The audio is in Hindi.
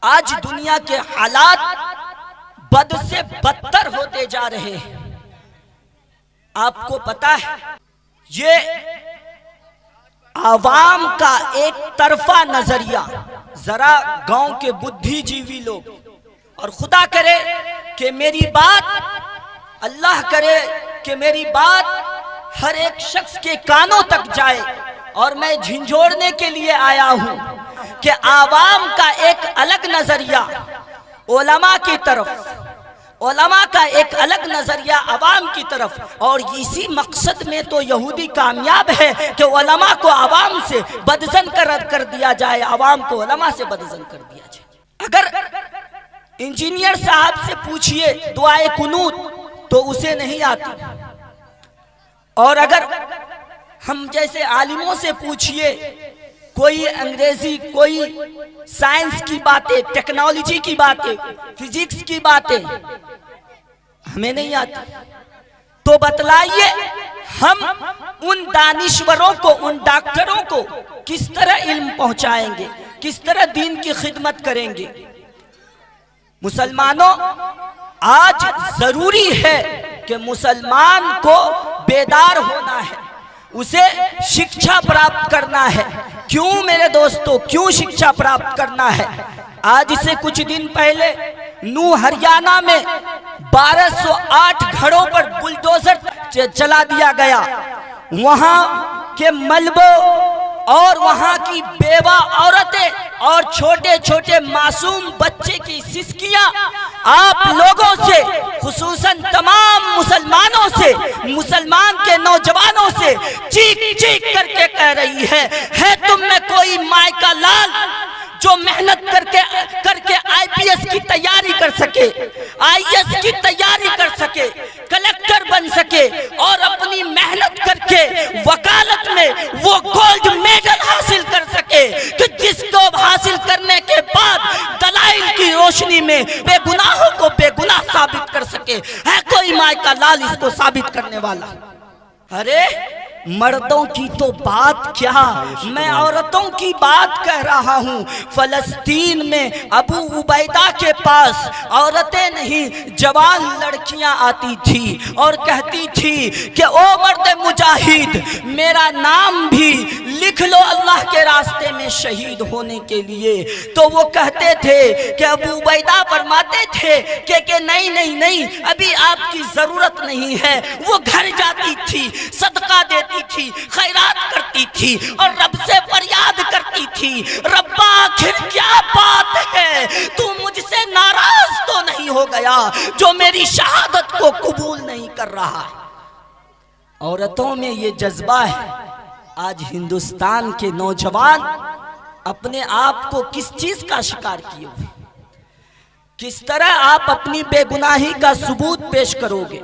आज दुनिया के हालात बद से बदतर होते जा रहे हैं। आपको पता है, ये आवाम का एक तरफा नजरिया, जरा गांव के बुद्धिजीवी लोग, और खुदा करे कि मेरी बात, अल्लाह करे कि मेरी बात हर एक शख्स के कानों तक जाए, और मैं झिंझोड़ने के लिए आया हूं कि आवाम का एक अलग नजरिया उलमा की तरफ, उलमा का एक अलग नजरिया अवाम की तरफ, और इसी मकसद में तो यहूदी कामयाब है कि उलमा को अवाम से बदजन कर दिया जाए, अवाम को उलमा से बदजन कर दिया जाए। अगर इंजीनियर साहब से पूछिए दुआए कुनूत तो उसे नहीं आती, और अगर हम जैसे आलिमों से पूछिए कोई अंग्रेजी, कोई साइंस की बातें, टेक्नोलॉजी की बातें, फिजिक्स की बातें हमें नहीं आती, तो बतलाइए हम उन दानिश्वरों को, उन डॉक्टरों को किस तरह इल्म पहुंचाएंगे, किस तरह दीन की खिदमत करेंगे। मुसलमानों, आज जरूरी है कि मुसलमान को बेदार होना है, उसे शिक्षा प्राप्त करना है। क्यों मेरे दोस्तों, क्यों शिक्षा प्राप्त करना है? आज से कुछ दिन पहले नू हरियाणा में 1208 घरों पर बुलडोजर चला दिया गया। वहां के मलबे और वहां की बेवा औरतें और छोटे छोटे मासूम बच्चे की सिसकियां आप लोगों से, खुसूसन तमाम मुसलमानों से, मुसलमान के नौजवानों से चीख चीख करके कह रही है तुम में कोई माय का लाल जो मेहनत करके आईपीएस की तैयारी कर सके, आईएएस की तैयारी कर सके, कलेक्टर बन सके, और अपनी मेहनत करके वकालत में वो गोल्ड मेडल हासिल कर सके कि जिसको हासिल करने के बाद दलाइल की रोशनी में बेगुनाहों को बेगुनाह साबित कर सके। है कोई माय का लाल इसको साबित करने वाला? अरे मर्दों की तो बात क्या, मैं औरतों की बात कह रहा हूं। फलस्तीन में अबू उबैदा के पास औरतें नहीं, जवान लड़कियां आती थी और कहती थी कि ओ मर्द मुजाहिद, मेरा नाम भी लिख लो अल्लाह के रास्ते में शहीद होने के लिए। तो वो कहते थे कि अबू उबैदा फरमाते थे कि नहीं नहीं नहीं, अभी आपकी जरूरत नहीं है। वो घर जाती थी, सदका देती थी, खैरात करती थी और रब से फरियाद करती थी, रब्बा आखिर क्या बात है, तू मुझसे नाराज तो नहीं हो गया जो मेरी शहादत को कबूल नहीं कर रहा। औरतों में ये जज्बा है। आज हिंदुस्तान के नौजवान अपने आप को किस चीज का शिकार किए हुए, किस तरह आप अपनी बेगुनाही का सबूत पेश करोगे?